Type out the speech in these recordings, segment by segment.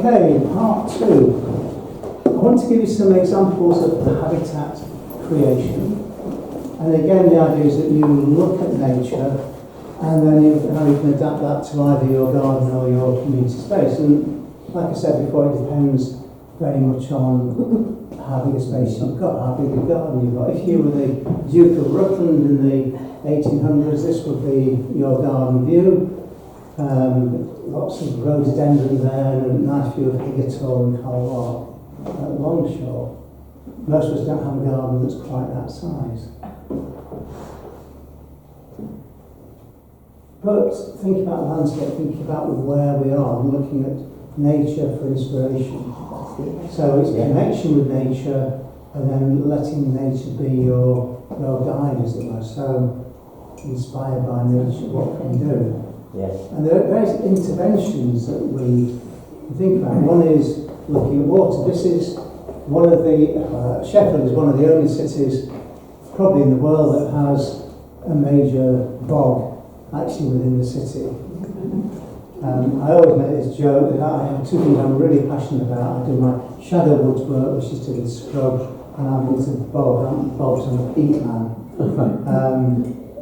Okay, part two. I want to give you some examples of habitat creation. And again, the idea is that you look at nature and then how you can adapt that to either your garden or your community space. And like I said before, it depends very much on how big a space you've got, how big a garden you've got. If you were the Duke of Rutland in the 1800s, this would be your garden view. Lots of rhododendron there and a nice view of Higgertor and Carwart at Longshore. Most of us don't have a garden that's quite that size. But think about landscape, think about where we are, and looking at nature for inspiration. So it's connection with nature and then letting nature be your guide, as it were. So inspired by nature, what can we do? Yes. And there are various interventions that we think about. One is looking at water. This is one of the, Sheffield is one of the only cities probably in the world that has a major bog actually within the city. I always make this joke that I have two things I'm really passionate about. I do my shadow woods work, which is to the scrub, and I'm into bog. I'm a peat man.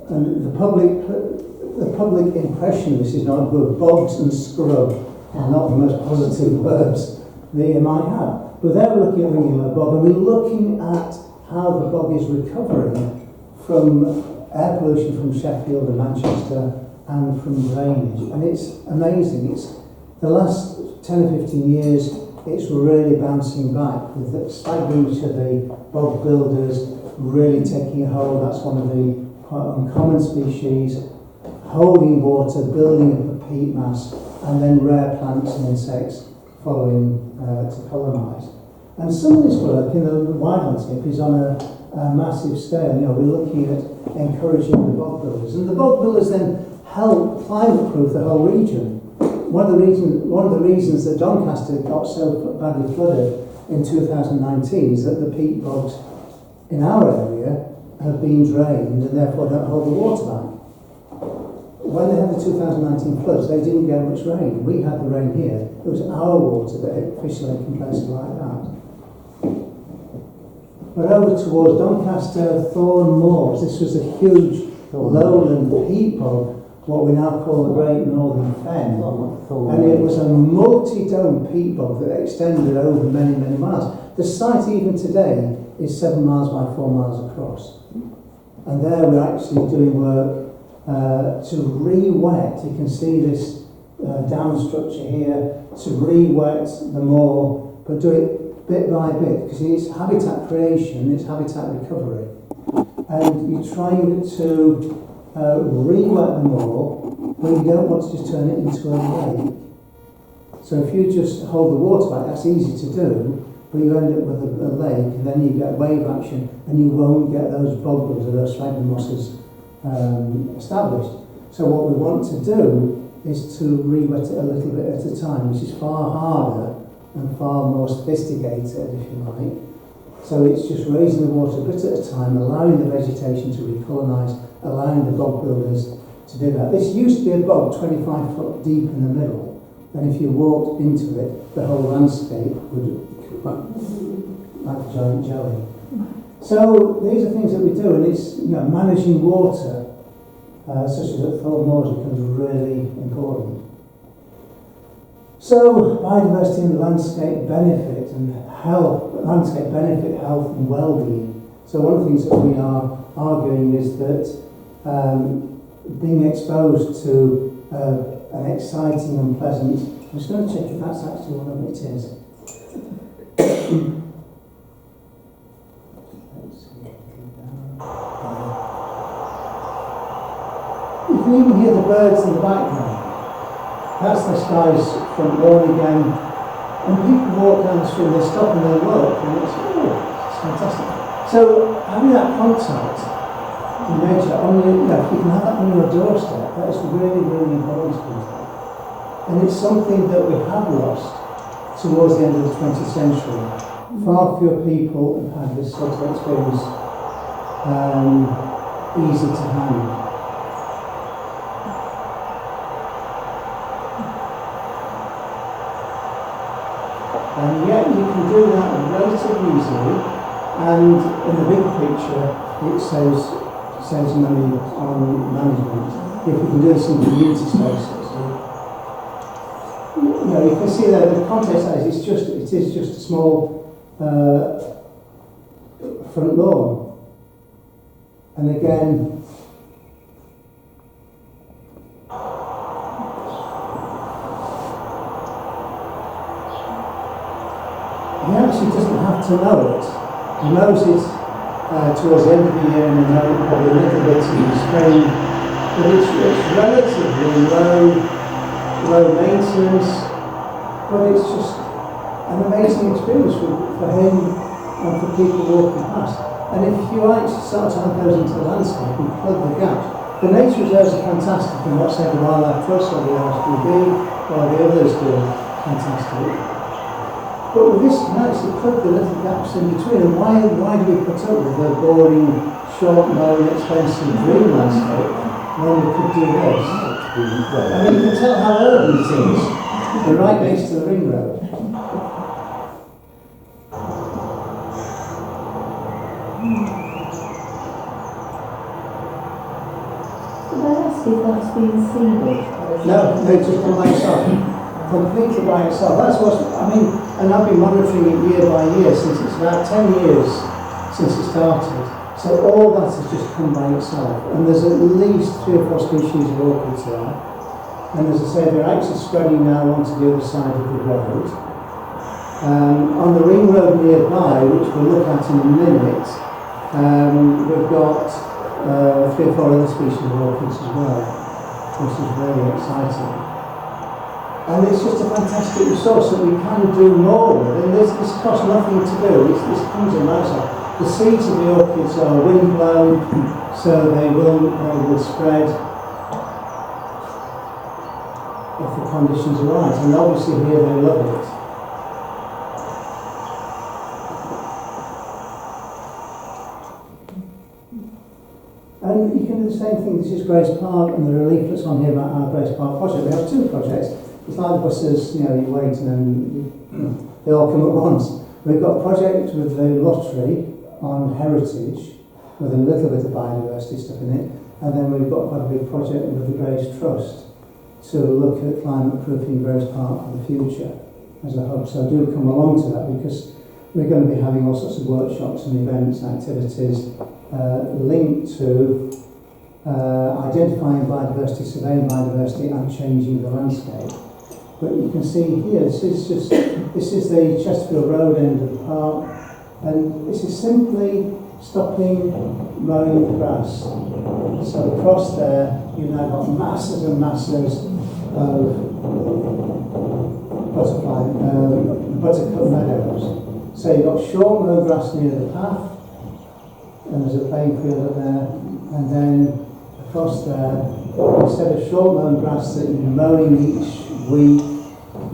And the public impression of this is not good. Bogs and scrub are not the most positive words that you might have. But they're looking at regular bog, and we're looking at how the bog is recovering from air pollution from Sheffield and Manchester and from drainage. And it's amazing. It's the last 10 or 15 years, it's really bouncing back with the stagnation of the bog builders really taking a hold. That's one of the quite uncommon species, holding water, building up a peat mass, and then rare plants and insects following to colonise. And some of this work in the wild landscape is on a massive scale. You know, we're looking at encouraging the bog builders, and the bog builders then help climate-proof the whole region. One of the reasons that Doncaster got so badly flooded in 2019 is that the peat bogs in our area have been drained and therefore don't hold the water back. When they had the 2019 floods, they didn't get much rain. We had the rain here. It was our water that hit Fish Lake and places like that. But over towards Doncaster, Thorn Moors, this was a huge lowland peat bog, what we now call the Great Northern Fen. And it was a multi-dome peat bog that extended over many, many miles. The site even today is 7 miles by 4 miles across. And there we're actually doing work to re-wet. You can see this dam structure here, to re-wet the moor, but do it bit by bit, because it's habitat creation, it's habitat recovery. And you're trying to re-wet the moor, but you don't want to just turn it into a lake. So if you just hold the water back, that's easy to do, but you end up with a lake, and then you get wave action, and you won't get those bogles or those sphagnum mosses established. So what we want to do is to re-wet it a little bit at a time, which is far harder and far more sophisticated, if you like. So it's just raising the water a bit at a time, allowing the vegetation to recolonise, allowing the bog builders to do that. This used to be a bog 25 foot deep in the middle, and if you walked into it, the whole landscape would like a giant jelly. So these are things that we do, and it's, you know, managing water, such as at Thorn Moors, becomes really important. So biodiversity and landscape benefit and health, landscape benefit, health and well-being. So one of the things that we are arguing is that being exposed to an exciting and pleasant, I'm just going to check if that's actually one of it is. You can even hear the birds in the background. That's this guy's front lawn again. And people walk down the street, they stop and they look, and it's fantastic. So having that contact in nature, if you can have that on your doorstep, that is really, really important to people. And it's something that we have lost towards the end of the 20th century. Far fewer people have had this sort of experience easy to hand. And yet you can do that relatively easily, and in the big picture it saves money on management if we can do this in community spaces. You know, you can see that the context it is just a small front lawn, and again. He actually doesn't have to know it. He knows it towards the end of the year, and he knows it probably a little bit in the spring. But it's relatively low maintenance, but it's just an amazing experience for him and for people walking past. And if you actually start to add those into the landscape and plug the gaps, the nature reserves are fantastic, and what's said the Wildlife Trust or the RSPB or the others do fantastic. But with this, you can actually plug the little gaps in between. And why do we put up with the boring, short, known, expensive green landscape when we could do this? I mean, you can tell how urban it is. We're right next to the ring road. Did I ask if that's been seeded? No, just on my side. Completely by itself. That's what I mean, and I've been monitoring it year by year since it's about 10 years since it started. So all that has just come by itself, and there's at least 3 or 4 species of orchids there. And as I say, they're actually spreading now onto the other side of the road. On the ring road nearby, which we'll look at in a minute, we've got 3 or 4 other species of orchids as well, which is really exciting. And it's just a fantastic resource that we can do more with. And this costs nothing to do. This comes in outside. The seeds of the orchids are wind blown, so they will spread if the conditions are right. And obviously here they love it. And you can do the same thing. This is Grace Park, and there are leaflets on here about our Grace Park project. We have 2 projects. It's like the buses, you know, you wait and then they all come at once. We've got a project with the lottery on heritage, with a little bit of biodiversity stuff in it, and then we've got quite a big project with the Grace Trust to look at climate proofing Grace Park for the future as a hub. So do come along to that, because we're going to be having all sorts of workshops and events and activities linked to identifying biodiversity, surveying biodiversity, and changing the landscape. But you can see here, this is the Chesterfield Road end of the park, and this is simply stopping mowing the grass. So across there, you've now got masses and masses of buttercup meadows. So you've got short mown grass near the path, and there's a playing field up there, and then across there, instead of short mown grass that you're mowing each week,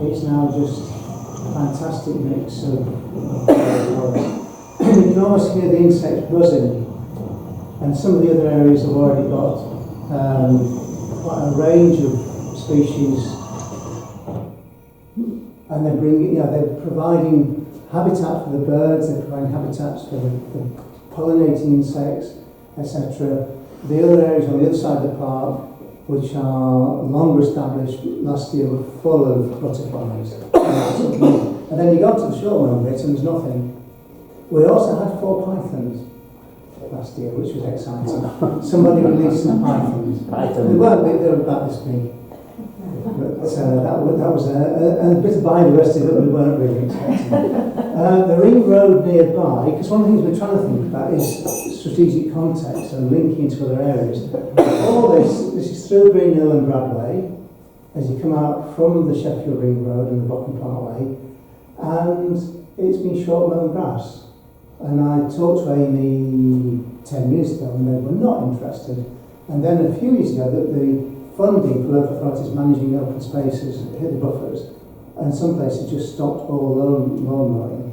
it's now just a fantastic mix of you can almost hear the insects buzzing, and some of the other areas have already got quite a range of species, and they're providing habitat for the birds, they're providing habitats for the pollinating insects, etc. The other areas on the other side of the park, which are longer established, last year were full of butterflies. And then you go to the short bit and there's nothing. We also had 4 pythons last year, which was exciting. Somebody released some pythons. They weren't big, they were about this big. But that was a bit of biodiversity that we weren't really expecting. The ring road nearby, because one of the things we're trying to think about is strategic context and linking to other areas. All this is through Green Hill and Bradway, as you come out from the Sheffield Ring Road and the Bockham Parkway, and it's been short mown grass. And I talked to Amy 10 years ago, and they were not interested. And then a few years ago, the funding for local authorities managing open spaces hit the buffers, and some places just stopped all lawn mowing.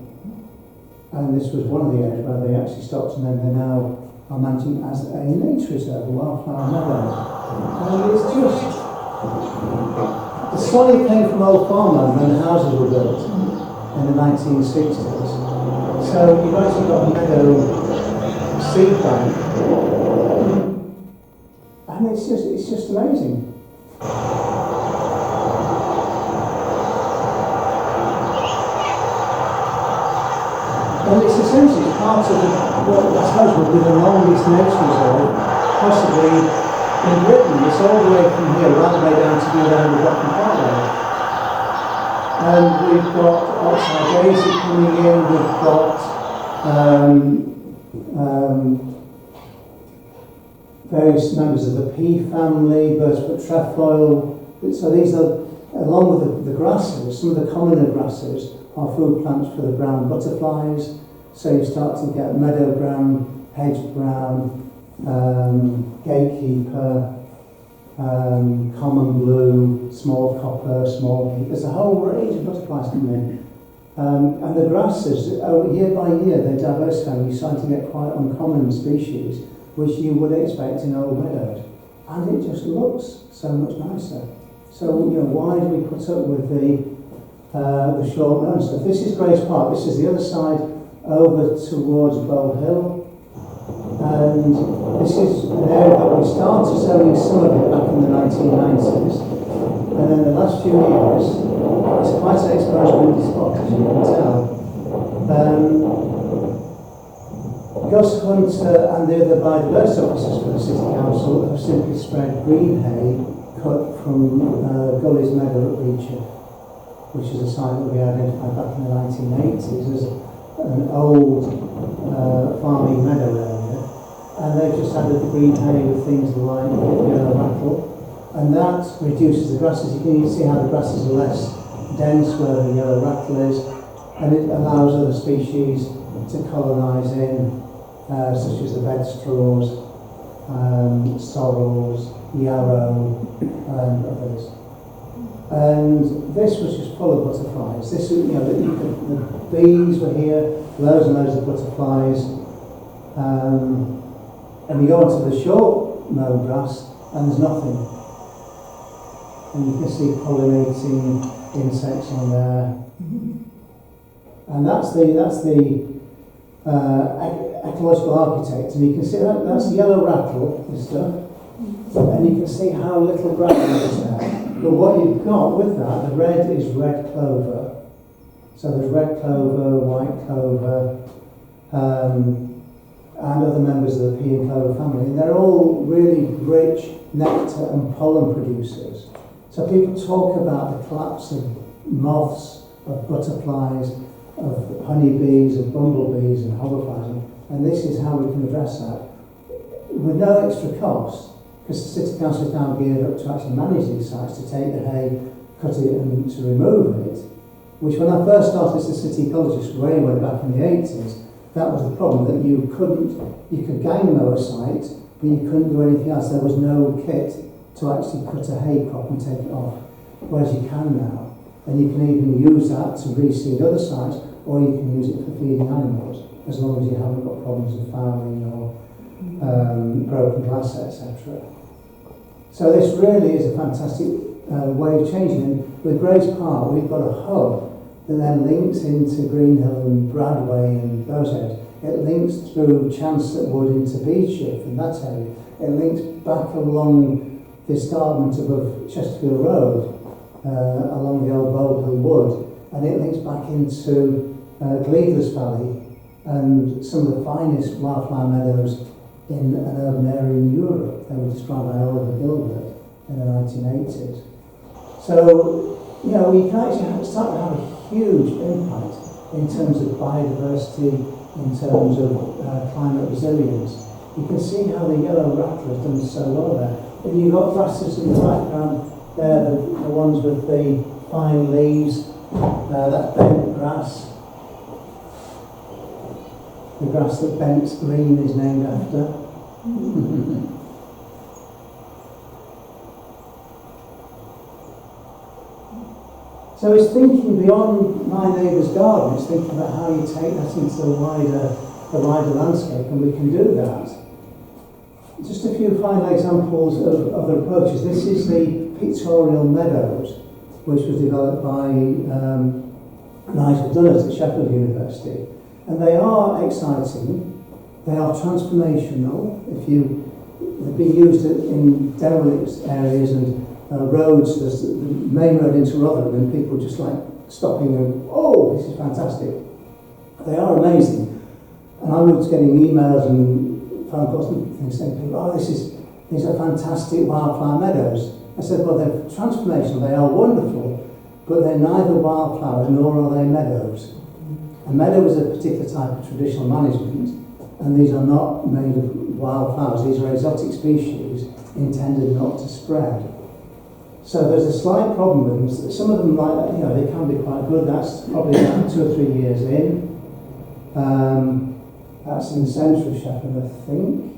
And this was one of the areas where they actually stopped, and then they now are managing as a nature reserve, a wildflower meadow. And it's just the soil came from old farmland when the houses were built. in the 1960s. So you've actually got a meadow seed bank, and it's just amazing. And it's essentially part of what I suppose would be the longest nature reserve possibly in Britain. It's all the way from here, right the way down to the other end of Brook. And we've got Oxide Daisy coming in, we've got various members of the pea family, birchfoot trefoil. So these are, along with the grasses, some of the commoner grasses are food plants for the brown butterflies. So you start to get meadow brown, hedge brown, gatekeeper, common blue, small copper, small heat. There's a whole range of butterflies coming in. And the grasses, year by year, they diversify. You're starting to get quite uncommon species, which you would expect in old meadows. And it just looks so much nicer. So, why do we put up with the short known stuff? This is Grace Park. This is the other side over towards Bow Hill. And this is an area that we started sowing some of it back in the 1990s. And then the last few years, it's quite an exposed windy spot, as you can tell. Gus Hunter and the other biodiversity officers for the City Council have simply spread green hay cut from Gully's Meadow at Reacher, which is a site that we identified back in the 1980s as an old farming meadow area. And they've just added the green hay with things like yellow rattle, and that reduces the grasses. You can see how the grasses are less dense where the yellow rattle is, and it allows other species to colonise in, such as the bedstraws, sorrels, yarrow, and others. And this was just full of butterflies. This, the bees were here, loads and loads of butterflies. And you go onto the short mown grass, and there's nothing. And you can see pollinating insects on there. And that's the ecological architect. And you can see that's yellow rattle and stuff. And you can see how little grass is there. But what you've got with that, the red is red clover. So there's red clover, white clover, and other members of the pea and clover family. And they're all really rich nectar and pollen producers. So people talk about the collapse of moths, of butterflies, of honeybees, of bumblebees and hoverflies. And this is how we can address that with no extra cost, because the City Council is now geared up to actually manage these sites, to take the hay, cut it and to remove it, which when I first started as a city ecologist way back in the 80s, that was the problem, that you could gang mow a site, but you couldn't do anything else. There was no kit to actually cut a hay crop and take it off, whereas you can now. And you can even use that to reseed other sites, or you can use it for feeding animals, as long as you haven't got problems of fouling or broken glass, etc. So this really is a fantastic way of changing. And with Grace Park, we've got a hub that then links into Greenhill and Bradway and those areas. It links through Chancellor Wood into Beechworth and that area. It links back along the escarpment above Chesterfield Road, along the old Bow Hill Wood, and it links back into Gleadless Valley and some of the finest wildflower meadows in an urban area in Europe. They were described by Oliver Gilbert in the 1980s. So, we can actually start to have a huge impact in terms of biodiversity, in terms of climate resilience. You can see how the yellow rattle has done so well there. And you've got grasses in the background there, the ones with the fine leaves, that's bent grass. The grass that Bent's Green is named after. So it's thinking beyond my neighbour's garden, it's thinking about how you take that into the wider landscape, and we can do that. Just a few final examples of other approaches. This is the pictorial meadows, which was developed by and I've done it at Sheffield University, and they are exciting, they are transformational. They've been used in derelict areas and roads. There's the main road into Rotherham, and people just like stopping and, oh, this is fantastic. They are amazing. And I was getting emails and phone calls and things saying to people, oh, these are fantastic wildflower meadows. I said, well, they're transformational, they are wonderful, but they're neither wildflowers nor are they meadows. A meadow is a particular type of traditional management, and these are not made of wildflowers. These are exotic species intended not to spread. So there's a slight problem with them. Some of them, they can be quite good. That's probably about 2 or 3 years in. That's in the centre of Sheffield, I think.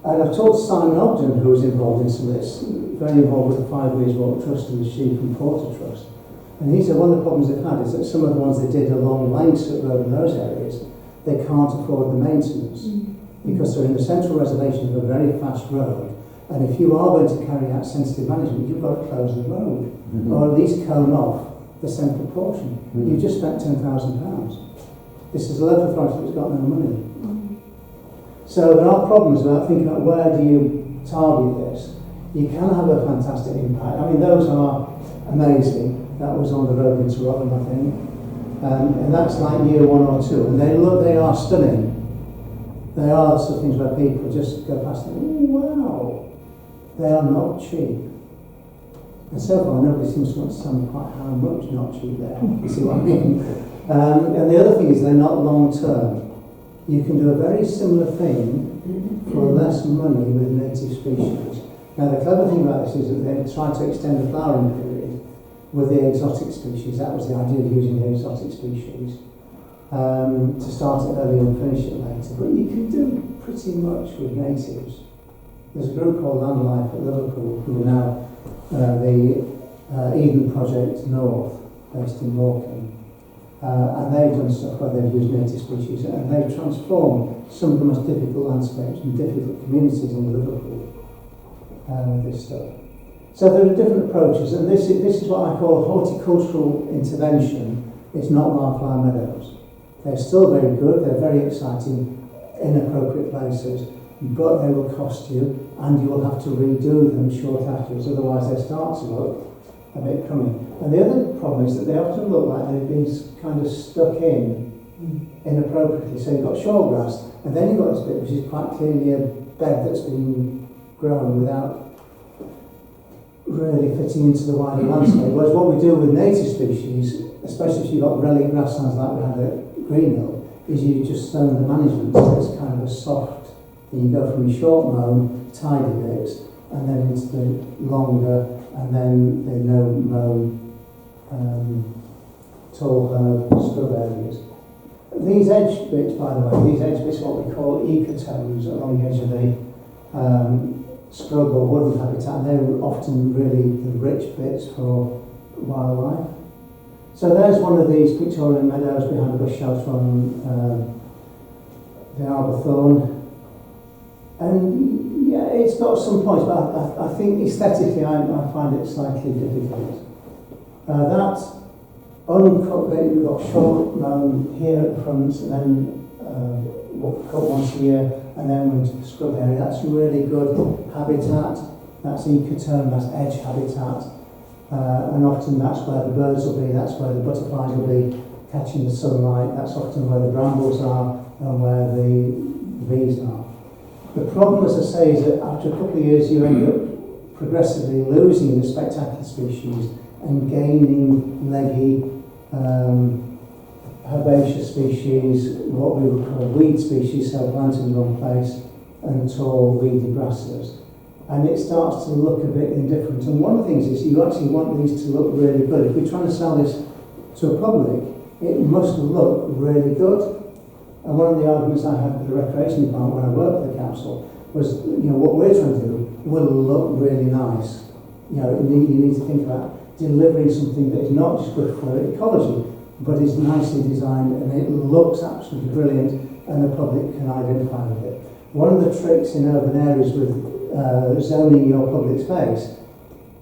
And I've talked to Simon Ogden, who was involved in some of this, very involved with the Five Wears Walk Trust and the Sheep and Porter Trust. And he said one of the problems they've had is that some of the ones they did along Langsford Road in those areas, they can't afford the maintenance because they're in the central reservation of a very fast road. And if you are going to carry out sensitive management, you've got to close the road, or at least cone off the central portion. You've just spent £10,000. This is a local authority that's got no money. So there are problems about thinking about where do you target this. You can have a fantastic impact. I mean, those are amazing. That was on the road into Rotherham, I think. And that's like year 1 or 2. And they are stunning. They are the sort of things where people just go past and, oh, wow. They are not cheap. And so far, nobody seems to want to tell me quite how much not cheap they are. You see what I mean? And the other thing is they're not long term. You can do a very similar thing for less money with native species. Now, the clever thing about this is that they try to extend the flowering period with the exotic species. That was the idea of using the exotic species to start it early and finish it later. But you can do pretty much with natives. There's a group called Land Life at Liverpool who are now the Eden Project North, based in Morecambe. And they've done stuff where they've used native species and they've transformed some of the most difficult landscapes and difficult communities in Liverpool with this stuff. So there are different approaches, and this is what I call a horticultural intervention. It's not wildflower meadows. They're still very good, they're very exciting in appropriate places, but they will cost you and you will have to redo them short afterwards, otherwise they start to look a bit crummy. And the other problem is that they often look like they've been kind of stuck in inappropriately. So you've got short grass, and then you've got this bit which is quite clearly a bed that's been grown without really fitting into the wider landscape. Whereas what we do with native species, especially if you've got relic grasslands like we had at Greenhill, is you just stone the management, so it's kind of a soft, and you go from your short mown, tidy bits, and then into the longer, and then the no-mown, tall herb scrub areas. These edge bits, by the way, these edge bits are what we call ecotones along the edge of the scrub or woodland habitat, and they're often really the rich bits for wildlife. So there's one of these pictorial meadows behind a bush shelter on the Arborthorn. And yeah, it's got some points, but I think aesthetically I find it slightly difficult. That uncut bit, we've got short mown here at the front, and then cut once a year, and then we're into the scrub area. That's really good habitat. That's ecotone, that's edge habitat. And often that's where the birds will be, that's where the butterflies will be catching the sunlight, that's often where the brambles are and where the bees are. The problem, as I say, is that after a couple of years you end up progressively losing the spectacular species and gaining leggy, herbaceous species, what we would call weed species, so planted in the wrong place, and tall, weedy grasses. And it starts to look a bit indifferent. And one of the things is you actually want these to look really good. If we're trying to sell this to a public, it must look really good. And one of the arguments I had with the recreation department when I worked for the council was, what we're trying to do will look really nice. You need to think about delivering something that is not just good for ecology, but is nicely designed and it looks absolutely brilliant and the public can identify with it. One of the tricks in urban areas with zoning your public space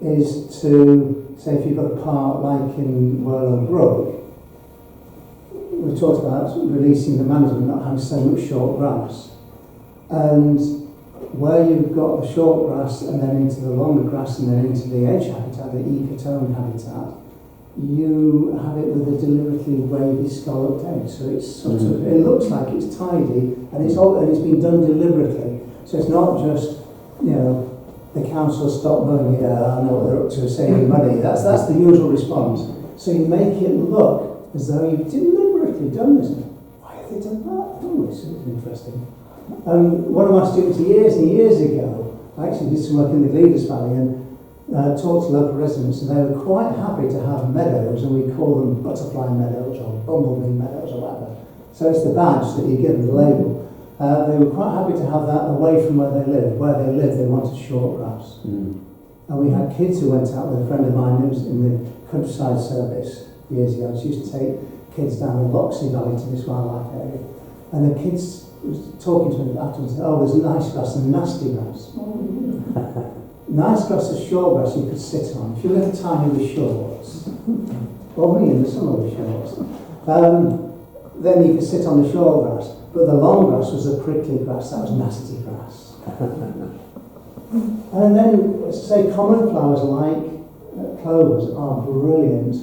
is to, say if you've got a park like in Whirlow Brook, we talked about releasing the management, not having so much short grass. And where you've got the short grass and then into the longer grass and then into the edge habitat, the ecotone habitat, you have it with a deliberately wavy scalloped edge. So it's sort of, it looks like it's tidy and it's been done deliberately. So it's not just, you know, the council stop mowing it, I know what they're up to, saving money. That's the usual response. So you make it look as though you've deliberately done this. Why have they done that? Oh, this is interesting. One of my students years and years ago, I actually did some work in the Gleaders Valley and talked to local residents, and they were quite happy to have meadows, and we call them butterfly meadows or bumblebee meadows or whatever. So it's the badge that you give them, the label. They were quite happy to have that away from where they live. Where they live, they wanted short grass. And we had kids who went out with a friend of mine who was in the countryside service years ago. She used to take kids down the Loxley Valley to this wildlife area. And the kids was talking to them afterwards and said, oh, there's nice grass and nasty grass. Nice grass is short grass you could sit on. If you live tiny with shorts, or me in the summer with shorts, then you could sit on the short grass. But the long grass was the prickly grass, that was nasty grass. And then, say, common flowers like clovers are brilliant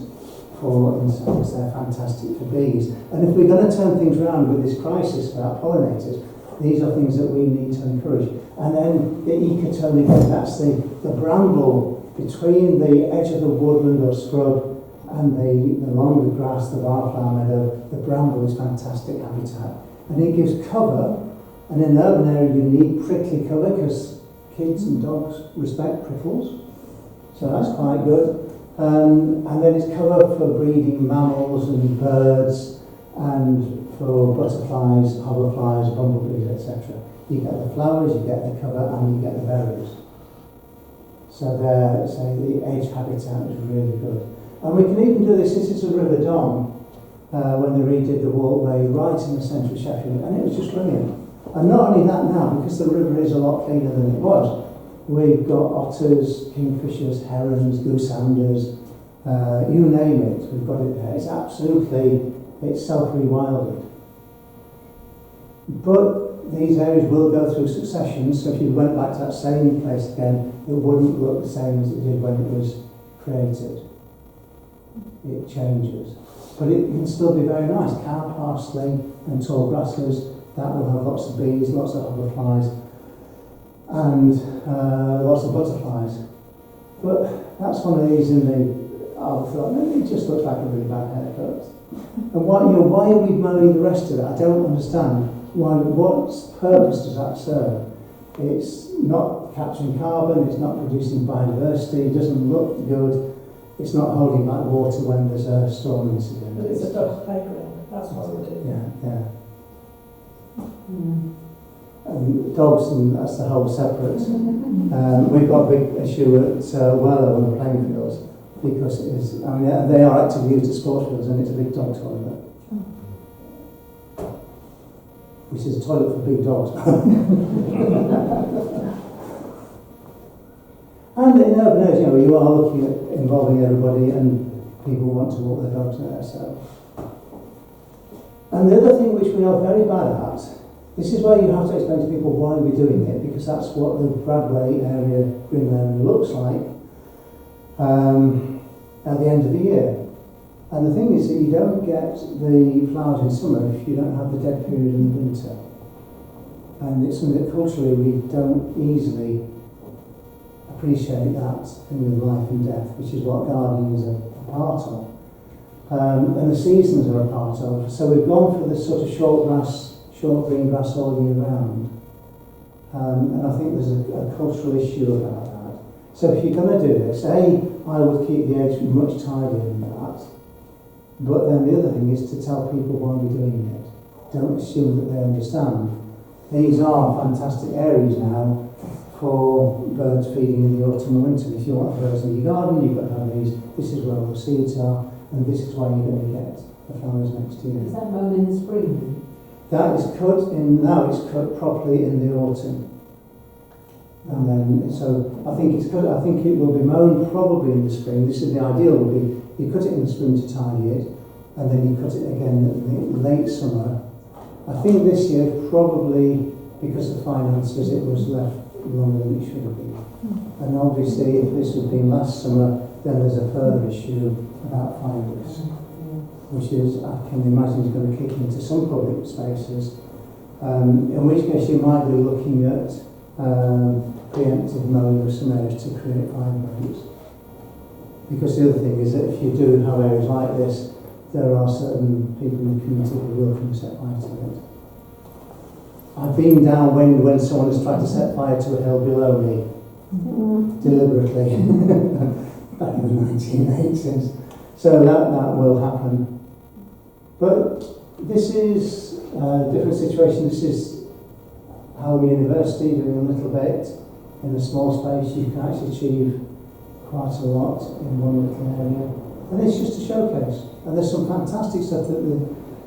for insects, they're fantastic for bees. And if we're going to turn things around with this crisis about pollinators, these are things that we need to encourage. And then the ecotone again, that's the bramble between the edge of the woodland or scrub and the longer grass, the wildflower meadow. The bramble is fantastic habitat. And it gives cover, and in an urban area you need prickly cover because kids and dogs respect prickles. So that's quite good. And then it's cover for breeding mammals and birds and for butterflies, hoverflies, bumblebees, etc. You get the flowers, you get the cover, and you get the berries. So there, say, the edge habitat is really good. And we can even do this is a River Don, when they redid the walkway right in the centre of Sheffield, and it was just brilliant. And not only that now, because the river is a lot cleaner than it was, we've got otters, kingfishers, herons, gooseanders, you name it, we've got it there. It's absolutely, it's self-rewilded. But these areas will go through succession, so if you went back to that same place again, it wouldn't look the same as it did when it was created. It changes. But it can still be very nice. Cow parsley and tall grasses, that will have lots of bees, lots of hoverflies, and lots of butterflies. But that's one of these in the, I thought, maybe it just looks like a really bad haircut. And why are we mowing the rest of it? I don't understand. What purpose does that serve? It's not capturing carbon, it's not producing biodiversity, it doesn't look good, it's not holding back water when there's a storm incident. But it's a dog's playground, that's what we do. Yeah. And dogs, and that's the whole separate. We've got a big issue at Whirlow on the playing fields because it is, I mean, they are actively used as sports fields and it's a big dog toilet. Which is a toilet for big dogs. And in urban areas, you are looking at involving everybody and people want to walk their dogs there, so. And the other thing which we are very bad at, this is where you have to explain to people why we're doing it, because that's what the Bradway area, green area looks like at the end of the year. And the thing is that you don't get the flowers in summer if you don't have the dead period in the winter. And it's something that culturally we don't easily appreciate, that thing with life and death, which is what gardening is a part of. And the seasons are a part of. So we've gone for this sort of short green grass all year round. And I think there's a cultural issue about that. So if you're going to do this, I would keep the edge much tidier than that. But then the other thing is to tell people why we're doing it. Don't assume that they understand. These are fantastic areas now for birds feeding in the autumn and winter. If you want birds in your garden, you've got to have these. This is where all the seeds are, and this is why you're going to get the flowers next year. Is that mown in the spring? That is cut in, now it's cut properly in the autumn. And then, so I think it's good. I think it will be mown probably in the spring. This is the ideal, will be you cut it in the spring to tidy it, and then you cut it again in the late summer. I think this year, probably because of finances, it was left longer than it should have been. And obviously, if this had been last summer, then there's a further issue about fire risk, which is, I can imagine, is going to kick into some public spaces, in which case you might be looking at preemptive mowing of some areas to create fire breaks. Because the other thing is that if you do have areas like this, there are certain people in the community who will come set fire to it. I've been downwind when someone has tried to set fire to a hill below me, deliberately, back in the 1980s. So that will happen. But this is a different situation. This is Hallam University doing a little bit. In a small space, you can actually achieve quite a lot in one little area. And it's just a showcase. And there's some fantastic stuff that the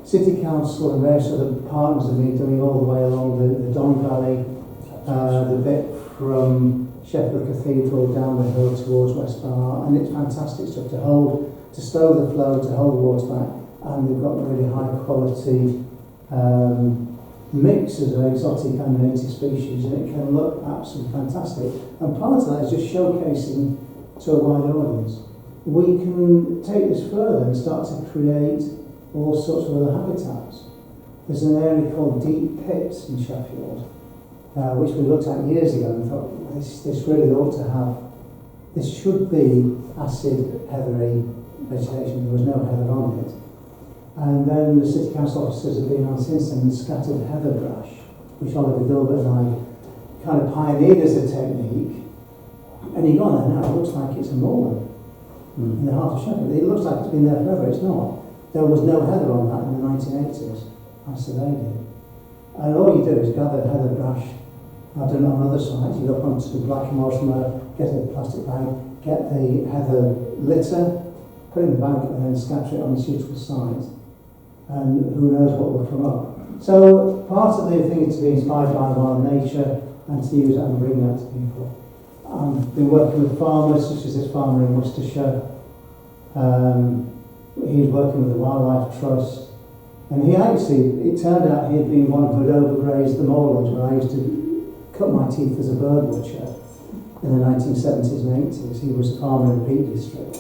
City Council and various other partners have been doing all the way along the Don Valley, the bit from Sheffield Cathedral down the hill towards West Bar, and it's fantastic stuff to stow the flow, to hold water back, and they've got really high quality mixes of exotic and native species, and it can look absolutely fantastic. And part of that is just showcasing to a wider audience. We can take this further and start to create all sorts of other habitats. There's an area called Deep Pits in Sheffield, which we looked at years ago and thought, this really ought to have, this should be acid, heathery vegetation. There was no heather on it. And then the City Council officers have been on since then and scattered heather brush, which Oliver Gilbert and I kind of pioneered as a technique. And you go on there now, it looks like it's a moorland in the heart of Sheffield. It looks like it's been there forever, it's not. There was no heather on that in the 1980s. I surveyed it. And all you do is gather heather brush. I've done it on other sites. You go up onto Blackamoor somewhere, get a plastic bag, get the heather litter, put it in the bag, and then scatter it on a suitable site. And who knows what will come up. So part of the thing is to be inspired by wild nature and to use that and bring that to people. I've been working with farmers, such as this farmer in Worcestershire. He was working with the Wildlife Trust, and he actually, it turned out he had been one who had overgrazed the moorlands where I used to cut my teeth as a bird watcher in the 1970s and 80s. He was a farmer in the Peak District,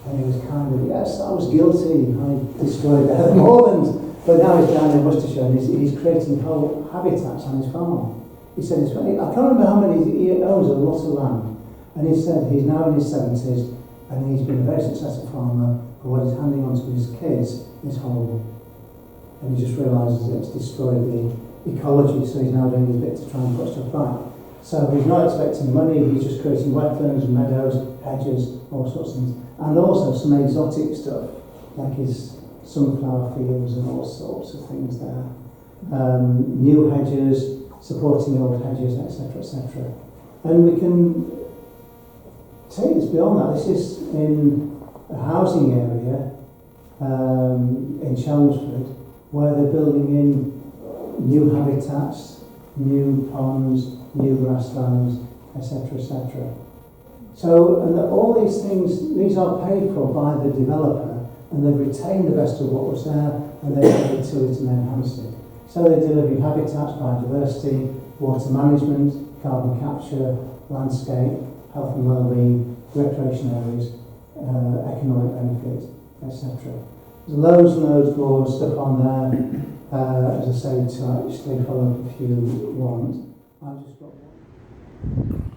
and he was kind of, yes, I was guilty, I destroyed the moorlands, but now he's down in Worcestershire and he's creating whole habitats on his farm. He said, I can't remember how many, he owns a lot of land, and he said he's now in his 70s and he's been a very successful farmer, but what he's handing on to his kids is horrible. And he just realises that it's destroyed the ecology, so he's now doing his bit to try and put stuff back. So he's not expecting money, he's just creating wetlands, meadows, hedges, all sorts of things. And also some exotic stuff, like his sunflower fields and all sorts of things there. New hedges, supporting old hedges, etc., etc. And we can take this beyond that. This is in a housing area in Chelmsford where they're building in new habitats, new ponds, new grasslands, etc., etc. So, and all these things, these are paid for by the developer, and they've retained the best of what was there, and they've added to it and enhanced it. So they're delivering habitats, biodiversity, water management, carbon capture, landscape, health and wellbeing, recreation areas, economic benefit, etc. There's loads and loads more stuff on there, as I say, to actually follow up if you want. I've just got one.